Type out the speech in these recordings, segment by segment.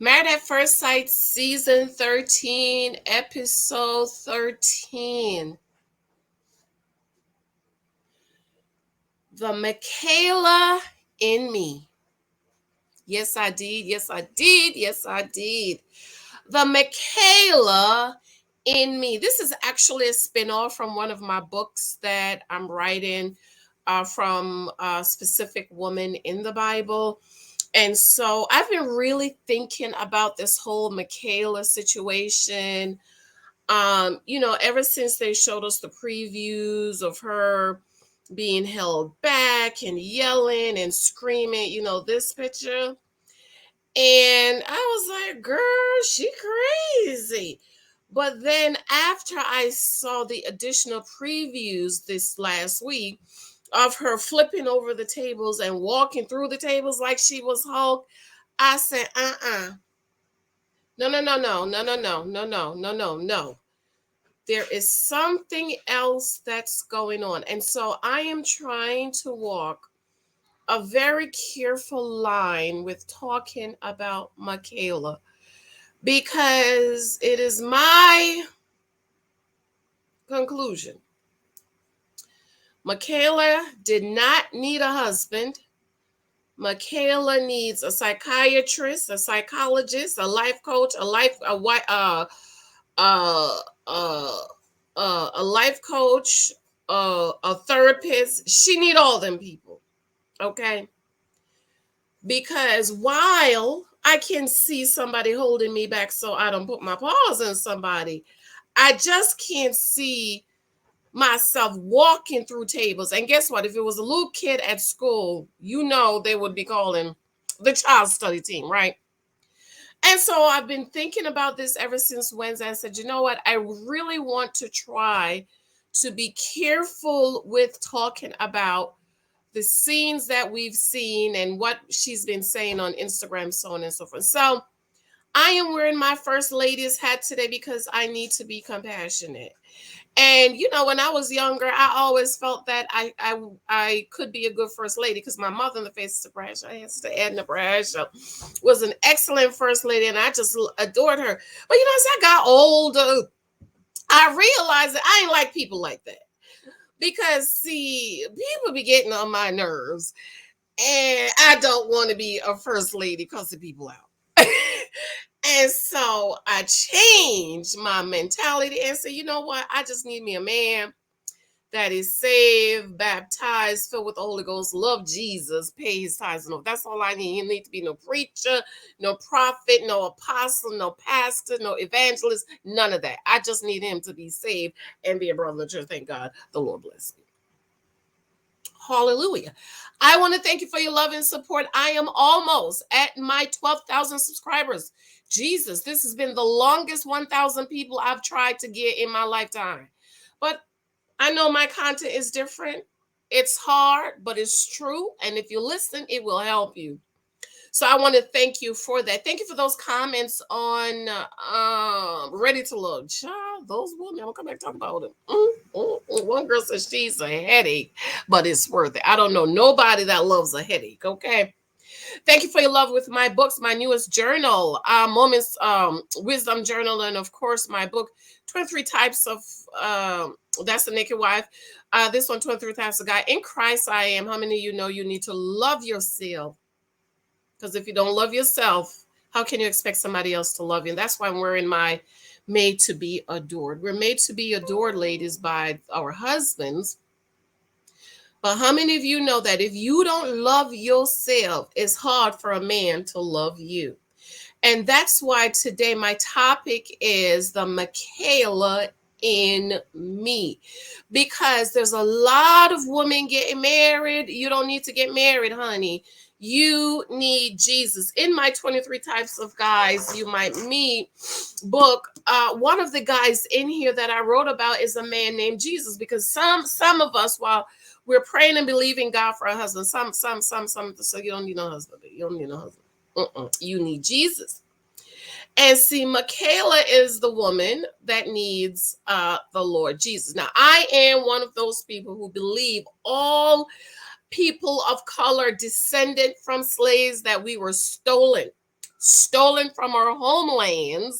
Married at First Sight, Season 13, Episode 13. The Michaela in Me. Yes, I did. Yes, I did. Yes, I did. The Michaela in Me. This is actually a spin-off from one of my books that I'm writing from a specific woman in the Bible. And so I've been really thinking about this whole Michaela situation. Ever since they showed us the previews of her being held back and yelling and screaming, this picture. And I was like, girl, she crazy. But then after I saw the additional previews this last week of her flipping over the tables and walking through the tables like she was Hulk, I said, no, no, no, no, no, no, no, no, no, no, no, no. There is something else that's going on. And so I am trying to walk a very careful line with talking about Michaela because it is my conclusion. Michaela did not need a husband. Michaela needs a psychiatrist, a psychologist, a life coach, a life coach, a therapist. She need all them people, okay? Because while I can see somebody holding me back so I don't put my paws in somebody, I just can't see myself walking through tables. And guess what? If it was a little kid at school, they would be calling the child study team, right? And so I've been thinking about this ever since Wednesday. I said, you know what? I really want to try to be careful with talking about the scenes that we've seen and what she's been saying on Instagram, so on and so forth. So I am wearing my first lady's hat today because I need to be compassionate. And when I was younger, I always felt that I could be a good first lady because my mother in the face of Nebraska, Edna Nebraska, was an excellent first lady, and I just adored her. But as I got older, I realized that I ain't like people like that. Because see, people be getting on my nerves, and I don't want to be a first lady cussing people out. And so I changed my mentality and said, you know what? I just need me a man that is saved, baptized, filled with the Holy Ghost, love Jesus, pay his tithes. No, that's all I need. He need to be no preacher, no prophet, no apostle, no pastor, no evangelist, none of that. I just need him to be saved and be a brother of the church. Thank God. The Lord bless me. Hallelujah. I want to thank you for your love and support. I am almost at my 12,000 subscribers. Jesus, this has been the longest 1,000 people I've tried to get in my lifetime. But I know my content is different. It's hard, but it's true. And if you listen, it will help you. So I want to thank you for that. Thank you for those comments on Ready to Love. Child, those women, I'm going to come back and talk about them. One girl says she's a headache, but it's worth it. I don't know nobody that loves a headache, okay? Thank you for your love with my books, my newest journal, Moments Wisdom Journal, and of course my book, 23 Types of That's the Naked Wife. This one, 23 Types of Guy. In Christ I Am. How many of you know you need to love yourself? Because if you don't love yourself, how can you expect somebody else to love you? And that's why I'm wearing my Made to Be Adored. We're made to be adored, ladies, by our husbands. But how many of you know that if you don't love yourself, it's hard for a man to love you? And that's why today my topic is the Michaela in me. Because there's a lot of women getting married. You don't need to get married, honey. You need Jesus. In my 23 Types of Guys You Might Meet book, one of the guys in here that I wrote about is a man named Jesus. Because some of us, while we're praying and believing God for a husband, some, so you don't need no husband. You don't need no husband. You need Jesus. And see, Michaela is the woman that needs the Lord Jesus. Now, I am one of those people who believe all people of color descended from slaves, that we were stolen stolen from our homeland,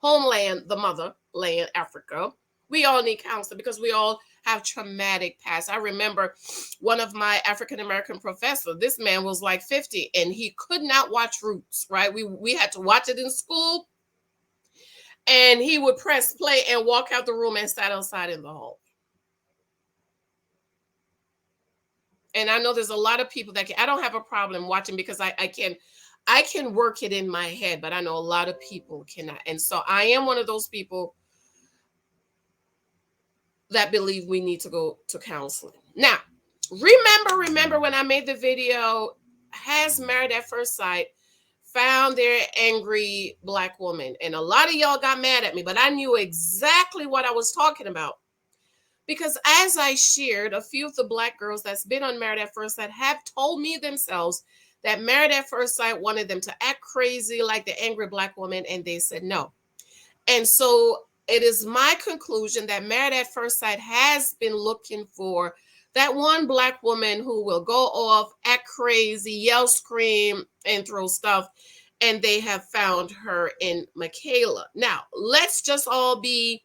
the motherland, Africa. We all need counseling because we all have traumatic past. I remember one of my African American professors, this man was like 50 and he could not watch Roots, right? We had to watch it in school, and he would press play and walk out the room and sat outside in the hall. And I know there's a lot of people that I don't have a problem watching because I can work it in my head, but I know a lot of people cannot. And so I am one of those people that believe we need to go to counseling. Now, remember when I made the video, has Married at First Sight found their angry Black woman? And a lot of y'all got mad at me, but I knew exactly what I was talking about. Because as I shared, a few of the Black girls that's been on Married at First Sight have told me themselves that Married at First Sight wanted them to act crazy like the angry Black woman, and they said no. And so it is my conclusion that Married at First Sight has been looking for that one Black woman who will go off, act crazy, yell, scream, and throw stuff. And they have found her in Michaela. Now, let's just all be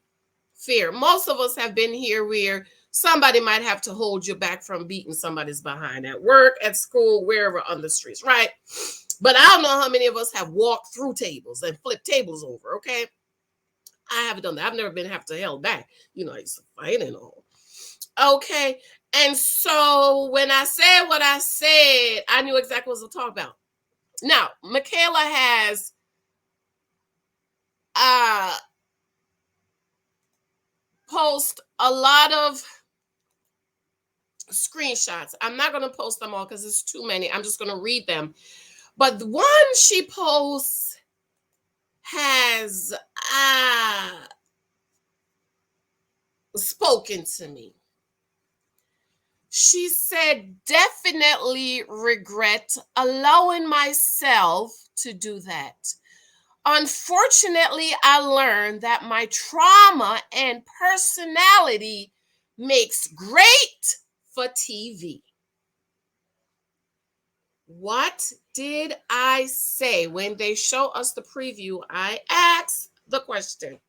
fair. Most of us have been here where somebody might have to hold you back from beating somebody's behind at work, at school, wherever on the streets, right? But I don't know how many of us have walked through tables and flipped tables over, okay? I haven't done that. I've never been have to held back. I used to fight and all. Okay. And so when I said what I said, I knew exactly what I was talking about. Now, Michaela has post a lot of screenshots. I'm not going to post them all because it's too many. I'm just going to read them. But the one she posts has spoken to me. She said, definitely regret allowing myself to do that. Unfortunately, I learned that my trauma and personality makes great for TV. What did I say when they show us the preview? I asked the question,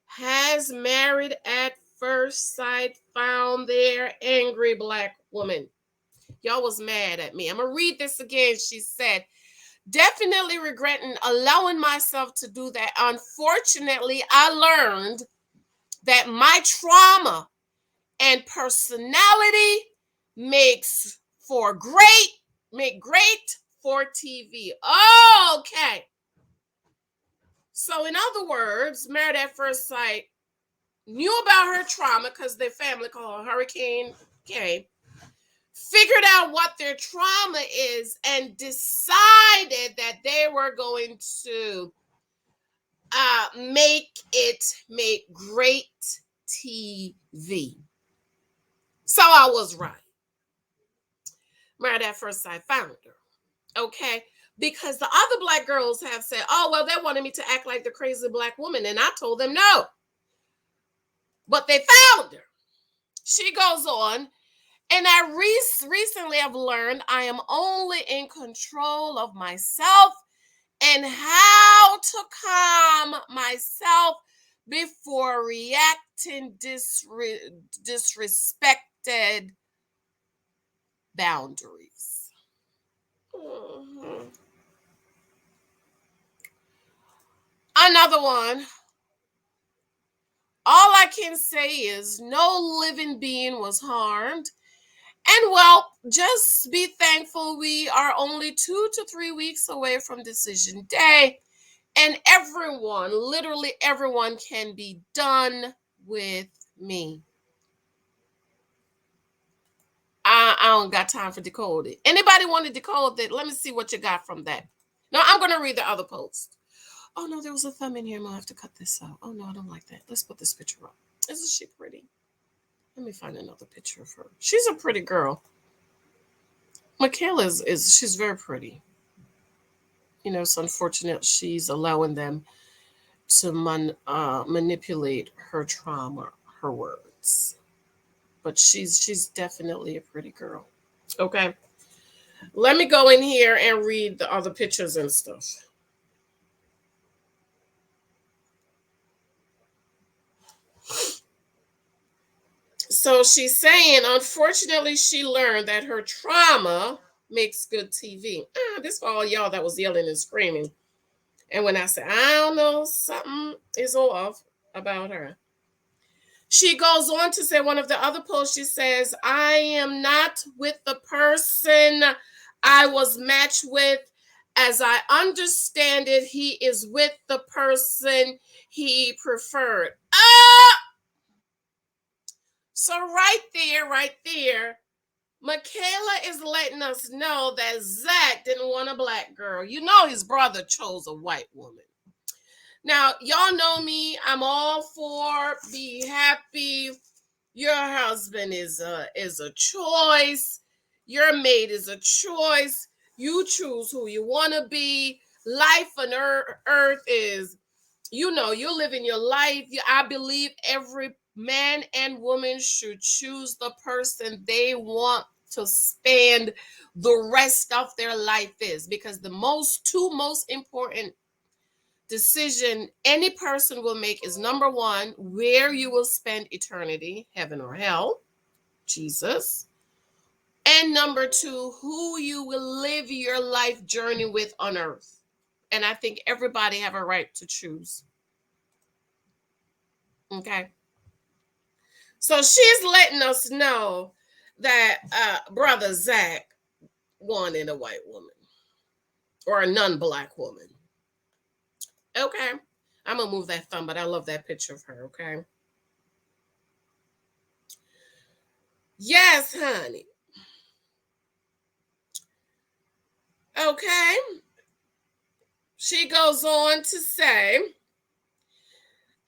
has Married at First Sight found their angry Black woman? Y'all was mad at me. I'm going to read this again. She said, definitely regretting allowing myself to do that. Unfortunately, I learned that my trauma and personality make great for TV. Okay. So in other words, Married at First Sight knew about her trauma because their family called Hurricane came, figured out what their trauma is, and decided that they were going to make great TV. So I was right. Married at First Sight found her. Okay. Because the other Black girls have said, oh, well, they wanted me to act like the crazy Black woman. And I told them no. But they found her. She goes on. And I recently have learned I am only in control of myself and how to calm myself before reacting disrespected boundaries. Mm-hmm. Another one. All I can say is no living being was harmed. And well, just be thankful we are only 2 to 3 weeks away from decision day. And everyone, literally everyone, can be done with me. I don't got time for decode it. Anybody want to decode it? Let me see what you got from that. No, I'm going to read the other post. Oh, no, there was a thumb in here. I'm going to have to cut this out. Oh, no, I don't like that. Let's put this picture up. Isn't she pretty? Let me find another picture of her. She's a pretty girl. Michaela she's very pretty. It's unfortunate she's allowing them to manipulate her trauma, her words. But she's definitely a pretty girl. Okay. Let me go in here and read the other pictures and stuff. So she's saying, unfortunately, she learned that her trauma makes good TV. This for all y'all that was yelling and screaming. And when I said, I don't know, something is off about her. She goes on to say, one of the other posts, she says, I am not with the person I was matched with. As I understand it, he is with the person he preferred. So right there, Michaela is letting us know that Zach didn't want a black girl. You know his brother chose a white woman. Now, y'all know me. I'm all for be happy. Your husband is a choice. Your mate is a choice. You choose who you want to be. Life on earth is, you're living your life. I believe every man and woman should choose the person they want to spend the rest of their life is, because the two most important decision any person will make is, number one, where you will spend eternity, heaven or hell, Jesus, and number two, who you will live your life journey with on earth. And I think everybody have a right to choose. Okay. So she's letting us know that brother Zach wanted a white woman or a non-black woman. Okay. I'm going to move that thumb, but I love that picture of her. Okay. Yes, honey. Okay. She goes on to say,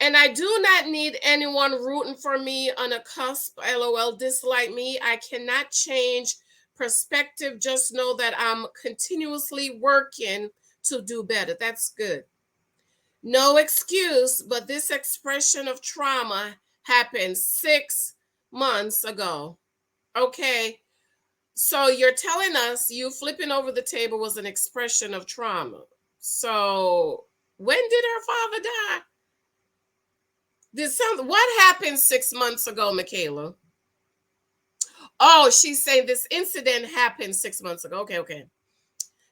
and I do not need anyone rooting for me on a cusp. LOL, dislike me. I cannot change perspective. Just know that I'm continuously working to do better. That's good. No excuse, but this expression of trauma happened 6 months ago. Okay. So you're telling us you flipping over the table was an expression of trauma. So when did her father die? What happened 6 months ago, Michaela? Oh, she's saying this incident happened 6 months ago. Okay.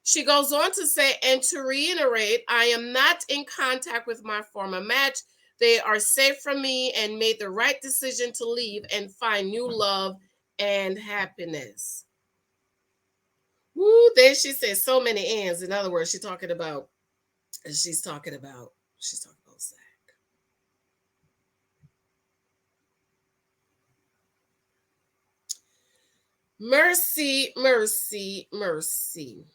She goes on to say, and to reiterate, I am not in contact with my former match. They are safe from me and made the right decision to leave and find new love and happiness. Woo, there she says so many ands. In other words, she's talking about Zach. Mercy, mercy, mercy.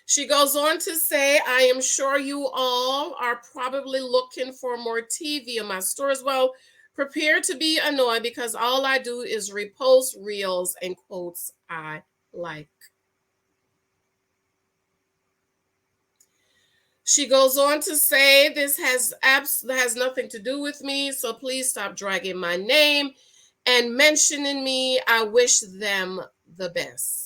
She goes on to say, I am sure you all are probably looking for more TV in my stores. Well, prepare to be annoyed because all I do is repost reels and quotes I like. She goes on to say, this has nothing to do with me, so please stop dragging my name and mentioning me. I wish them the best.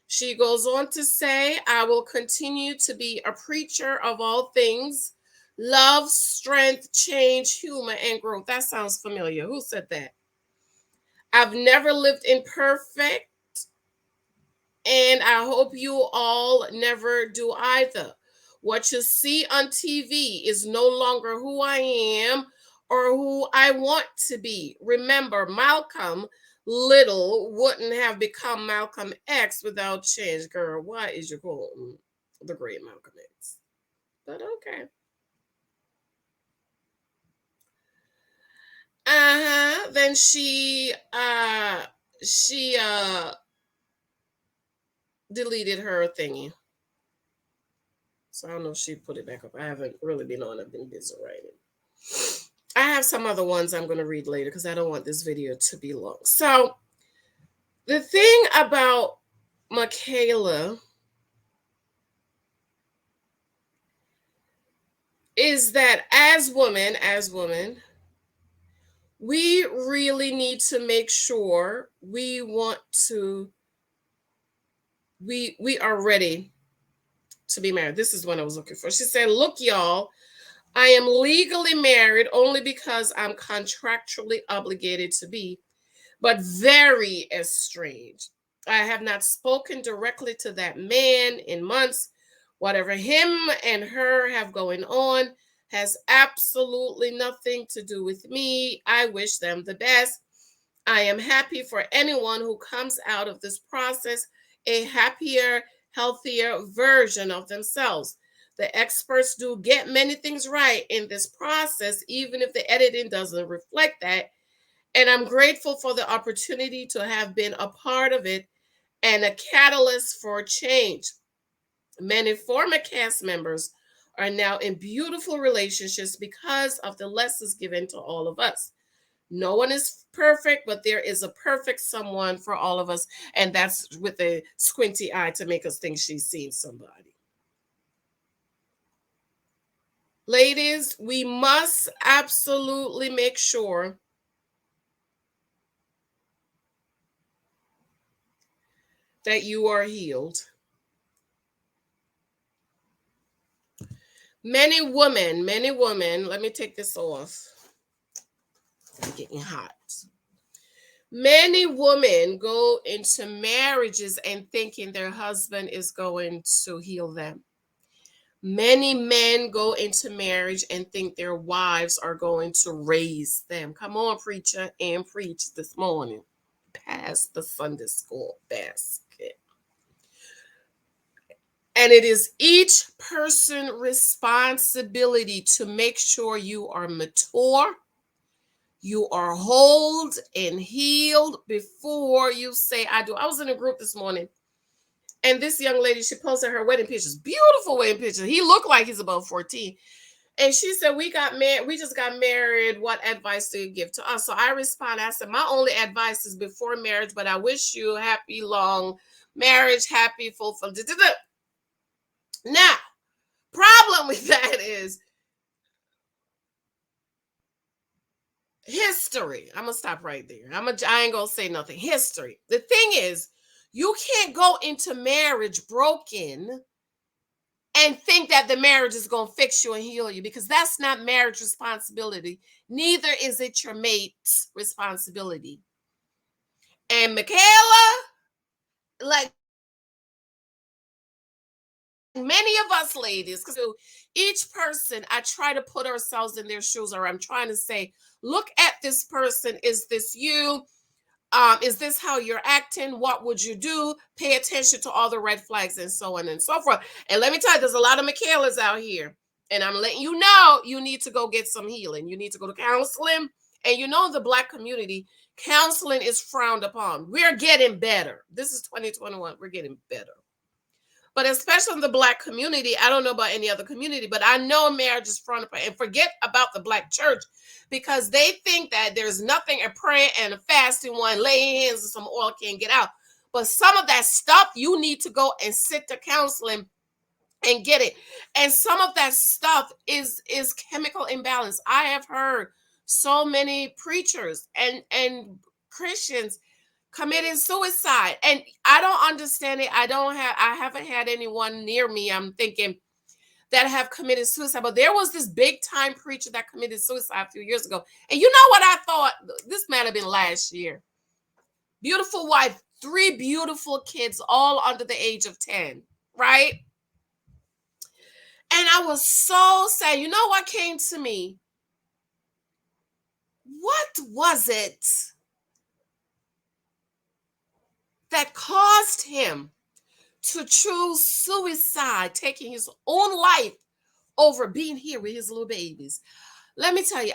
She goes on to say, I will continue to be a preacher of all things, love, strength, change, humor, and growth. That sounds familiar. Who said that? I've never lived in perfect, and I hope you all never do either. What you see on TV is no longer who I am or who I want to be. Remember, Malcolm Little wouldn't have become Malcolm X without change. Girl, why is you calling the great Malcolm X? But okay. Then she deleted her thingy. So I don't know if she put it back up. I haven't really been on. I've been busy writing. I have some other ones I'm going to read later because I don't want this video to be long. So the thing about Michaela is that as women, we really need to make sure we are ready to be married. This is what I was looking for. She said, look, y'all, I am legally married only because I'm contractually obligated to be, but very estranged. I have not spoken directly to that man in months. Whatever him and her have going on has absolutely nothing to do with me. I wish them the best. I am happy for anyone who comes out of this process a happier, healthier version of themselves. The experts do get many things right in this process, even if the editing doesn't reflect that. And I'm grateful for the opportunity to have been a part of it and a catalyst for change. Many former cast members are now in beautiful relationships because of the lessons given to all of us. No one is perfect, but there is a perfect someone for all of us. And that's with a squinty eye to make us think she's seen somebody. Ladies, we must absolutely make sure that you are healed. Many women, let me take this off. It's getting hot. Many women go into marriages and thinking their husband is going to heal them. Many men go into marriage and think their wives are going to raise them. Come on, preacher, and preach this morning. Pass the Sunday school basket. And it is each person's responsibility to make sure you are mature, you are whole and healed before you say, I do. I was in a group this morning, and this young lady, she posted her wedding pictures, beautiful wedding pictures. He looked like he's about 14. And she said, we got married. We just got married. What advice do you give to us? So I responded, I said, my only advice is before marriage, but I wish you happy, long marriage, happy, fulfilled. Now, problem with that is history. I'm gonna stop right there. I ain't gonna say nothing. History. The thing is, you can't go into marriage broken and think that the marriage is gonna fix you and heal you, because that's not marriage responsibility. Neither is it your mate's responsibility. And Michaela, like many of us ladies, because each person, I try to put ourselves in their shoes, or I'm trying to say, look at this person. Is this you? Is this how you're acting? What would you do? Pay attention to all the red flags and so on and so forth. And let me tell you, there's a lot of Michaelas out here. And I'm letting you know, you need to go get some healing. You need to go to counseling. And you know, the Black community, counseling is frowned upon. We're getting better. This is 2021. We're getting better. But especially in the Black community, I don't know about any other community, but I know marriage is frowned upon. And forget about the Black church, because they think that there's nothing a prayer and a fasting one, laying hands and some oil can't get out. But some of that stuff, you need to go and sit to counseling and get it. And some of that stuff is chemical imbalance. I have heard so many preachers and Christians committing suicide, and I don't understand it. I haven't had anyone near me, I'm thinking, that have committed suicide. But there was this big time preacher that committed suicide a few years ago. And you know what I thought? This might have been last year. Beautiful wife, 3 beautiful kids, all under the age of 10, right? And I was so sad. You know what came to me? What was it that caused him to choose suicide, taking his own life over being here with his little babies? Let me tell you,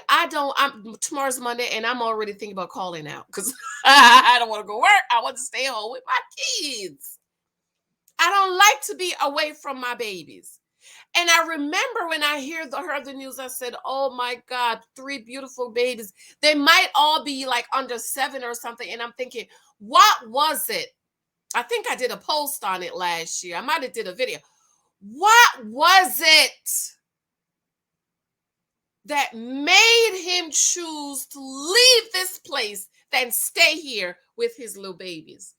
tomorrow's Monday, and I'm already thinking about calling out, because I don't want to go work. I want to stay home with my kids. I don't like to be away from my babies. And I remember when I heard the news, I said, oh my God, 3 beautiful babies. They might all be like under 7 or something. And I'm thinking, what was it? I think I did a post on it last year. I might have did a video. What was it that made him choose to leave this place than stay here with his little babies?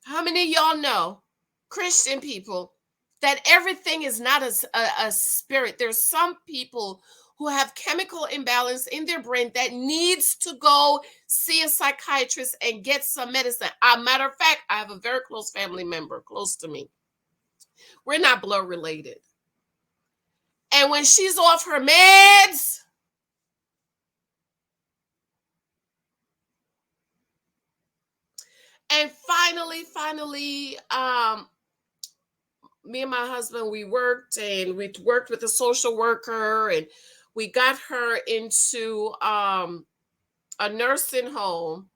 How many of y'all know, Christian people, that everything is not a spirit. There's some people who have chemical imbalance in their brain that needs to go see a psychiatrist and get some medicine. A matter of fact, I have a very close family member close to me. We're not blood related. And when she's off her meds, and finally, me and my husband, we worked with a social worker, and we got her into a nursing home.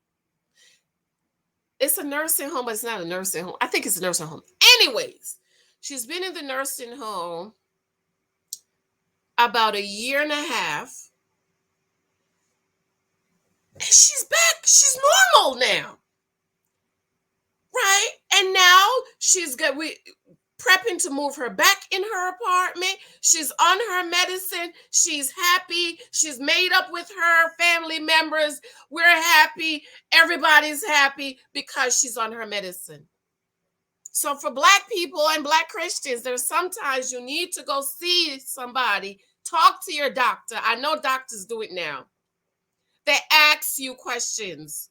It's a nursing home, but it's not a nursing home. I think it's a nursing home. Anyways, she's been in the nursing home about a year and a half. And she's back. She's normal now. Right? And now she's good. We prepping to move her back in her apartment. She's on her medicine. She's happy. She's made up with her family members. We're happy. Everybody's happy because she's on her medicine. So for Black people and Black Christians, there's sometimes you need to go see somebody, talk to your doctor. I know doctors do it now. They ask you questions.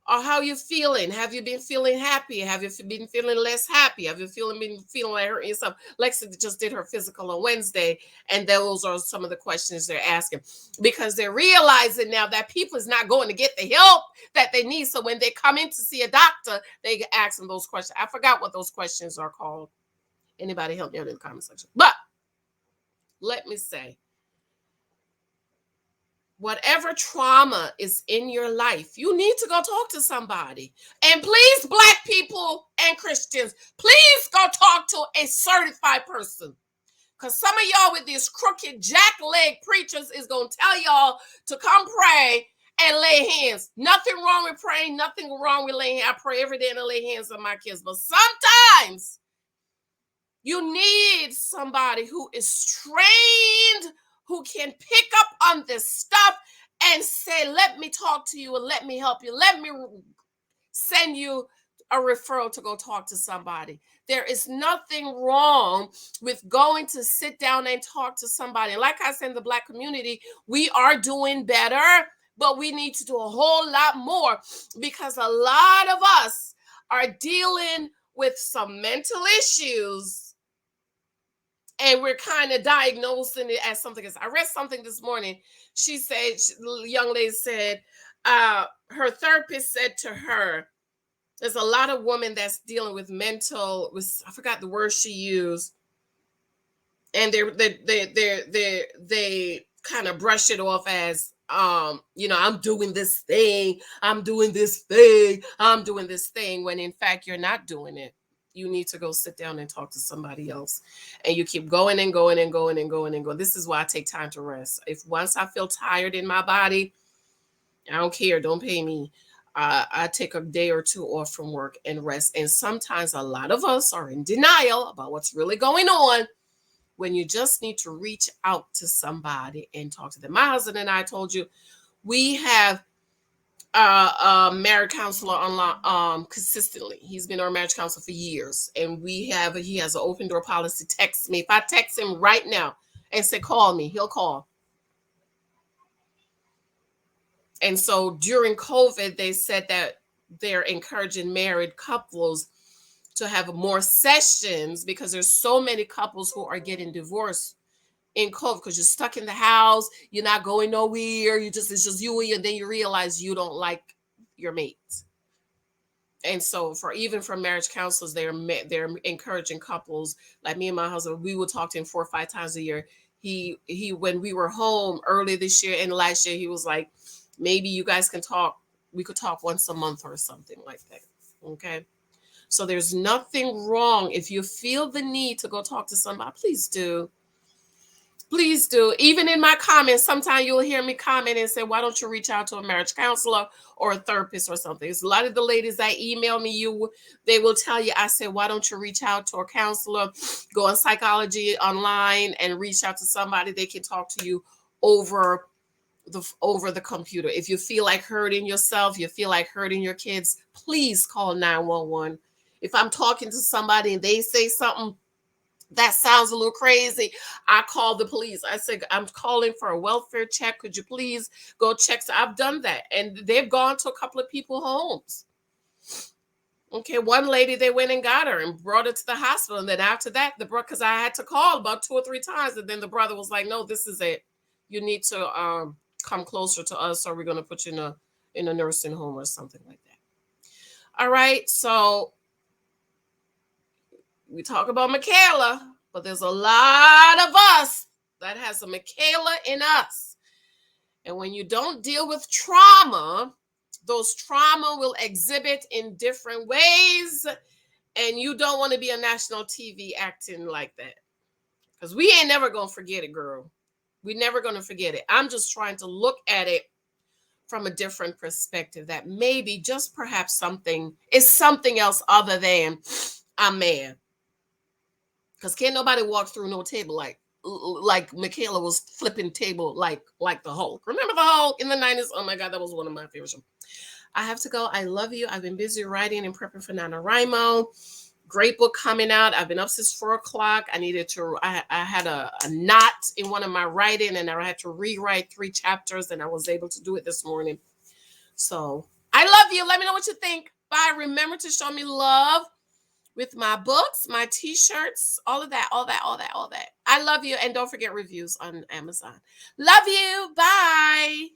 Or how you feeling? Have you been feeling happy? Have you been feeling less happy? Have you been feeling like hurting yourself? Lexa just did her physical on Wednesday, and those are some of the questions they're asking, because they're realizing now that people is not going to get the help that they need. So when they come in to see a doctor, they ask them those questions. I forgot what those questions are called. Anybody help me out in the comment section? But let me say, whatever trauma is in your life, you need to go talk to somebody. And please, Black people and Christians, please go talk to a certified person. Because some of y'all with these crooked jack-leg preachers is going to tell y'all to come pray and lay hands. Nothing wrong with praying. Nothing wrong with laying hands. I pray every day and I lay hands on my kids. But sometimes you need somebody who is trained, who can pick up on this stuff and say, let me talk to you and let me help you. Let me send you a referral to go talk to somebody. There is nothing wrong with going to sit down and talk to somebody. And like I said, in the Black community, we are doing better, but we need to do a whole lot more, because a lot of us are dealing with some mental issues, and we're kind of diagnosing it as something else. I read something this morning. She said, the young lady said, her therapist said to her, there's a lot of women that's dealing with mental, I forgot the word she used, and they kind of brush it off as, I'm doing this thing, I'm doing this thing, when in fact you're not doing it. You need to go sit down and talk to somebody else. And you keep going and going and going and going and going. This is why I take time to rest. If once I feel tired in my body, I don't care. Don't pay me. I take a day or two off from work and rest. And sometimes a lot of us are in denial about what's really going on, when you just need to reach out to somebody and talk to them. My husband and I told you, we have a marriage counselor online consistently. He's been our marriage counselor for years, and he has an open door policy. Text me. If I text him right now and say call me, he'll call. And so during COVID, they said that they're encouraging married couples to have more sessions, because there's so many couples who are getting divorced in COVID, because you're stuck in the house, you're not going nowhere, it's just you, and then you realize you don't like your mate. And so for marriage counselors, they're encouraging couples. Like me and my husband, we would talk to him 4 or 5 times a year. He when we were home early this year and last year, he was like, maybe you guys can talk, we could talk once a month or something like that. Okay. So there's nothing wrong. If you feel the need to go talk to somebody, please do. Please do. Even in my comments, sometimes you'll hear me comment and say, why don't you reach out to a marriage counselor or a therapist or something? It's a lot of the ladies that email me, they will tell you, I said, why don't you reach out to a counselor, go on Psychology Online and reach out to somebody. They can talk to you over the computer. If you feel like hurting yourself, you feel like hurting your kids, please call 911. If I'm talking to somebody and they say something That sounds a little crazy. I called the police. I said, I'm calling for a welfare check. Could you please go check? So I've done that. And they've gone to a couple of people's homes. Okay, one lady, they went and got her and brought her to the hospital. And then after that, the brother, because I had to call about 2 or 3 times. And then the brother was like, no, this is it. You need to come closer to us, or we're going to put you in a nursing home or something like that. All right, so we talk about Michaela, but there's a lot of us that has a Michaela in us. And when you don't deal with trauma, those trauma will exhibit in different ways. And you don't want to be on national TV acting like that. Because we ain't never going to forget it, girl. We never going to forget it. I'm just trying to look at it from a different perspective, that maybe just perhaps something is something else other than I'm mad. Because can't nobody walk through no table like Michaela was flipping table like the Hulk. Remember the Hulk in the 90s? Oh my God, that was one of my favorite shows. I have to go. I love you. I've been busy writing and prepping for NaNoWriMo. Great book coming out. I've been up since 4 o'clock. I had a knot in one of my writing, and I had to rewrite 3 chapters, and I was able to do it this morning. So I love you. Let me know what you think. Bye. Remember to show me love with my books, my t-shirts, all of that. I love you. And don't forget reviews on Amazon. Love you. Bye.